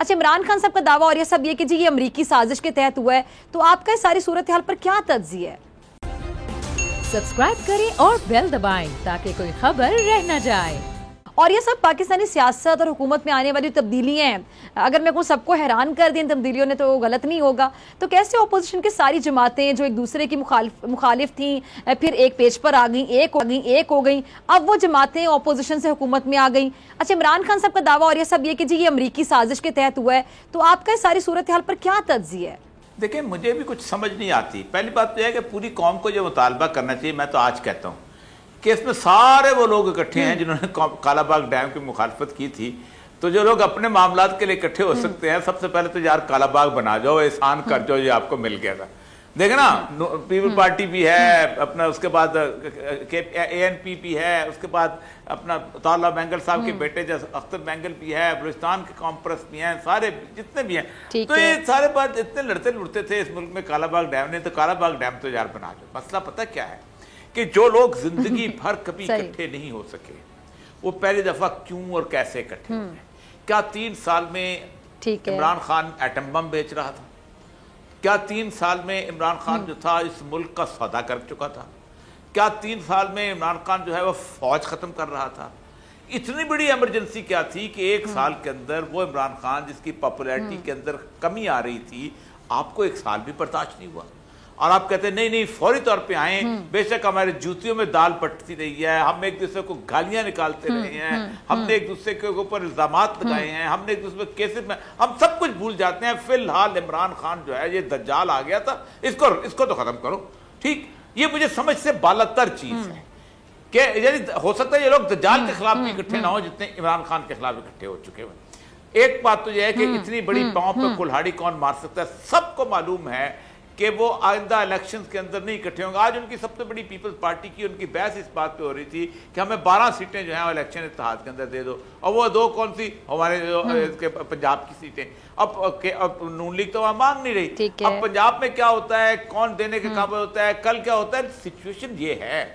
اچھا عمران خان صاحب کا دعویٰ اور یہ سب یہ کہ جی یہ امریکی سازش کے تحت ہوا ہے، تو آپ کا اس ساری صورتحال پر کیا تجزیہ ہے؟ سبسکرائب کریں اور بیل دبائیں تاکہ کوئی خبر رہ نہ جائے۔ اور یہ سب پاکستانی سیاست اور حکومت میں آنے والی تبدیلیاں ہیں، اگر میں سب کو حیران کر دیں تبدیلیوں نے تو غلط نہیں ہوگا، تو کیسے اپوزیشن کی ساری جماعتیں جو ایک دوسرے کی مخالف تھیں پھر ایک پیج پر آ گئیں، ایک ہو گئیں، اب وہ جماعتیں اپوزیشن سے حکومت میں آ گئیں۔ اچھا عمران خان صاحب کا دعویٰ اور یہ سب یہ کہ جی یہ امریکی سازش کے تحت ہوا ہے، تو آپ کا اس ساری صورتحال پر کیا تجزیہ ہے؟ دیکھیں مجھے بھی کچھ سمجھ نہیں آتی۔ پہلی بات تو یہ ہے کہ پوری قوم کو جو مطالبہ کرنا چاہیے، میں تو آج کہتا ہوں کہ اس میں سارے وہ لوگ اکٹھے ہیں جنہوں نے کالا باغ ڈیم کی مخالفت کی تھی، تو جو لوگ اپنے معاملات کے لیے اکٹھے ہو سکتے ہیں، سب سے پہلے تو یار کالا باغ بنا جاؤ، احسان کر جاؤ، یہ آپ کو مل گیا تھا۔ دیکھیں نا پیپل پارٹی بھی ہے اپنا، اس کے بعد ANP بھی ہے، اس کے بعد اپنا طالب بینگل صاحب کے بیٹے اختر بینگل بھی ہے، بلوچستان کے کانفرنس بھی ہیں، سارے جتنے بھی ہیں، تو یہ سارے بات اتنے لڑتے تھے اس ملک میں کالا باغ ڈیم نے، تو کالا باغ ڈیم تو یار بنا جاؤ۔ مسئلہ پتہ کیا ہے کہ جو لوگ زندگی بھر کبھی اکٹھے نہیں ہو سکے، وہ پہلی دفعہ کیوں اور کیسے اکٹھے ہوئے؟ کیا 3 سال میں عمران خان ایٹم بم بیچ رہا تھا؟ کیا 3 سال میں عمران خان جو تھا اس ملک کا سودا کر چکا تھا؟ کیا 3 سال میں عمران خان جو ہے وہ فوج ختم کر رہا تھا؟ اتنی بڑی ایمرجنسی کیا تھی کہ 1 سال کے اندر وہ عمران خان جس کی پاپولیرٹی کے اندر کمی آ رہی تھی، آپ کو 1 سال بھی برداشت نہیں ہوا؟ اور آپ کہتے ہیں نہیں فوری طور پہ آئیں، بے شک ہمارے جوتیوں میں دال پٹتی رہی ہے، ہم ایک دوسرے کو گالیاں نکالتے رہے ہیں، ہم نے ایک دوسرے کے اوپر الزامات لگائے ہیں، ہم نے ایک دوسرے کیسز میں، ہم سب کچھ بھول جاتے ہیں، فی الحال عمران خان جو ہے یہ دجال آ گیا تھا، اس کو تو ختم کرو۔ ٹھیک، یہ مجھے سمجھ سے بالاتر چیز ہے کہ یعنی ہو سکتا ہے یہ لوگ دجال کے خلاف بھی اکٹھے نہ ہو جتنے عمران خان کے خلاف اکٹھے ہو چکے ہوئے۔ ایک بات تو یہ ہے کہ اتنی بڑی پاؤں پہ کلہاڑی کون مار سکتا ہے؟ سب کو معلوم ہے کہ وہ آئندہ الیکشنز کے اندر نہیں اکٹھے ہوں گے۔ آج ان کی سب سے بڑی پیپلز پارٹی کی ان کی بحث اس بات پہ ہو رہی تھی کہ ہمیں 12 سیٹیں جو ہیں وہ الیکشن اتحاد کے اندر دے دو، اور وہ 2 کون سی ہمارے جو پنجاب کی سیٹیں، اب نون لیگ تو وہاں مانگ نہیں رہی۔ اب پنجاب میں کیا ہوتا ہے، کون دینے کے قابل ہوتا ہے، کل کیا ہوتا ہے؟ سچویشن یہ ہے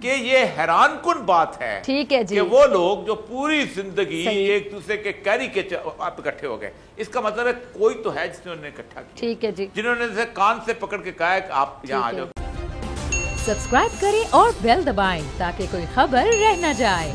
کہ یہ حیران کن بات ہے کہ وہ لوگ جو پوری زندگی ایک دوسرے کے کیری کے آپ اکٹھے ہو گئے، اس کا مطلب ہے کوئی تو ہے جس نے انہیں اکٹھا کیا، جنہوں نے کان سے پکڑ کے کہا ہے کہ آپ یہاں آ جاؤ۔ سبسکرائب کریں اور بیل دبائیں تاکہ کوئی خبر رہ نہ جائے۔